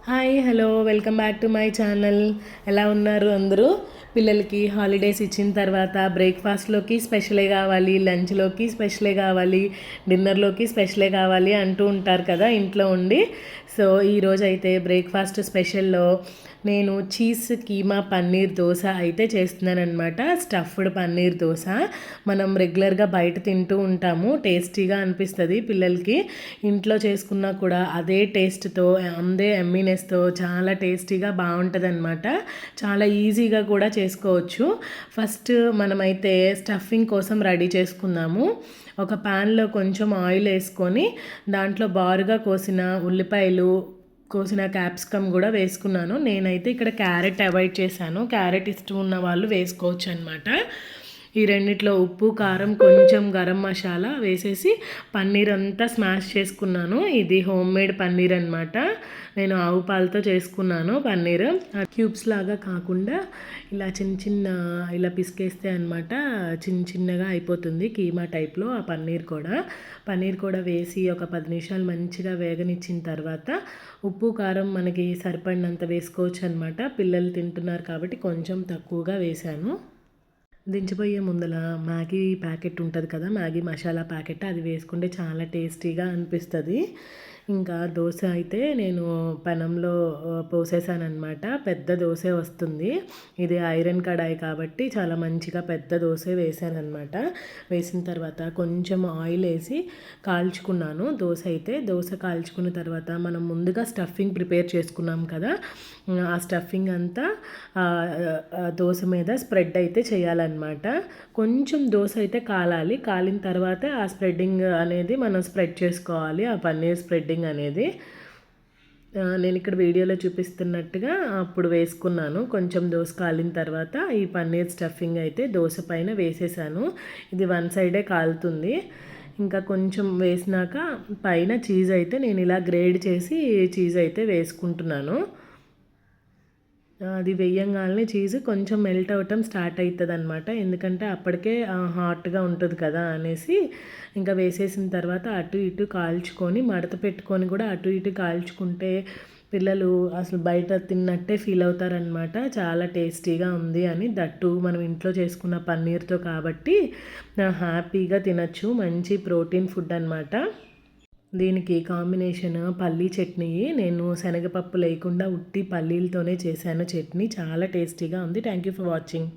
Hi hello welcome back to my channel. ఎలా ఉన్నారు అందరూ? పిల్లలకి హాలిడేస్ ఇచ్చిన తర్వాత బ్రేక్ఫాస్ట్లోకి స్పెషలే కావాలి, లంచ్లోకి స్పెషలే కావాలి, డిన్నర్లోకి స్పెషలే కావాలి అంటూ ఉంటారు కదా ఇంట్లో ఉండి. సో ఈరోజు అయితే బ్రేక్ఫాస్ట్ స్పెషల్లో నేను చీజ్ కీమా పన్నీర్ దోశ అయితే చేస్తున్నానమాట. స్టఫ్డ్ పన్నీర్ దోశ మనం రెగ్యులర్గా బయట తింటూ ఉంటాము, టేస్టీగా అనిపిస్తుంది పిల్లలకి. ఇంట్లో చేసుకున్నా కూడా అదే టేస్ట్తో, అదే ఎమ్మీనెస్తో చాలా టేస్టీగా బాగుంటుంది అనమాట. చాలా ఈజీగా కూడా చేసుకోవచ్చు. ఫస్ట్ మనమైతే స్టఫింగ్ కోసం రెడీ చేసుకుందాము. ఒక ప్యాన్లో కొంచెం ఆయిల్ వేసుకొని దాంట్లో బారుగా కోసిన ఉల్లిపాయలు, కోసిన క్యాప్సికమ్ కూడా వేసుకున్నాను. నేనైతే ఇక్కడ క్యారెట్ అవాయిడ్ చేశాను, క్యారెట్ ఇష్టం ఉన్న వాళ్ళు వేసుకోవచ్చు అనమాట. ఈ రెండిట్లో ఉప్పు, కారం, కొంచెం గరం మసాలా వేసేసి పన్నీర్ అంతా స్మాష్ చేసుకున్నాను. ఇది హోమ్ మేడ్ పన్నీర్ అనమాట. నేను ఆవు పాలతో చేసుకున్నాను పన్నీర్. క్యూబ్స్ లాగా కాకుండా ఇలా చిన్న చిన్న ఇలా పిసికేస్తే అనమాట చిన్న చిన్నగా అయిపోతుంది కీమా టైప్లో ఆ పన్నీర్ కూడా వేసి ఒక 10 నిమిషాలు మంచిగా వేగనిచ్చిన తర్వాత ఉప్పు కారం మనకి సరిపడినంత వేసుకోవచ్చు అనమాట. పిల్లలు తింటున్నారు కాబట్టి కొంచెం తక్కువగా వేశాను. దించిపోయే ముందల మ్యాగీ ప్యాకెట్ ఉంటుంది కదా, మ్యాగీ మసాలా ప్యాకెట్, అది వేసుకుంటే చాలా టేస్టీగా అనిపిస్తుంది. ఇంకా దోశ అయితే నేను పెనంలో పోసేసానమాట. పెద్ద దోశ వస్తుంది. ఇది ఐరన్ కడాయి కాబట్టి చాలా మంచిగా పెద్ద దోశ వేసానమాట. వేసిన తర్వాత కొంచెం ఆయిల్ వేసి కాల్చుకున్నాను దోశ కాల్చుకున్న తర్వాత మనం ముందుగా స్టఫింగ్ ప్రిపేర్ చేసుకున్నాం కదా, ఆ స్టఫింగ్ అంతా దోశ మీద స్ప్రెడ్ అయితే చేయాలన్నమాట. కొంచెం దోశ అయితే కాలిన తర్వాత ఆ స్ప్రెడ్డింగ్ అనేది మనం స్ప్రెడ్ చేసుకోవాలి, ఆ పన్నీర్ స్ప్రెడ్డింగ్ అనేది. నేను ఇక్కడ వీడియోలో చూపిస్తున్నట్టుగా అప్పుడు వేసుకున్నాను. కొంచెం దోశ కాలిన తర్వాత ఈ పన్నీర్ స్టఫింగ్ అయితే దోశ పైన వేసేసాను. ఇది వన్ సైడే కాలుతుంది. ఇంకా కొంచెం వేసినాక పైన చీజ్ అయితే నేను ఇలా గ్రేడ్ చేసి చీజ్ అయితే వేసుకుంటున్నాను. అది వేయంగానే చీజ్ కొంచెం మెల్ట్ అవ్వటం స్టార్ట్ అవుతుంది అనమాట. ఎందుకంటే అప్పటికే హాట్గా ఉంటుంది కదా అనేసి ఇంకా వేసేసిన తర్వాత అటు ఇటు కాల్చుకొని మడత పెట్టుకొని కూడా అటు ఇటు కాల్చుకుంటే పిల్లలు అసలు బయట తిన్నట్టే ఫీల్ అవుతారనమాట. చాలా టేస్టీగా ఉంది అని, దట్టు మనం ఇంట్లో చేసుకున్న పన్నీర్తో కాబట్టి హ్యాపీగా తినచ్చు. మంచి ప్రోటీన్ ఫుడ్ అనమాట. దీనికి కాంబినేషన్ పల్లీ చట్నీ. నేను శనగపప్పు లేకుండా ఉట్టి పల్లీలతోనే చేశాను చట్నీ. చాలా టేస్టీగా ఉంది. Thank you for watching.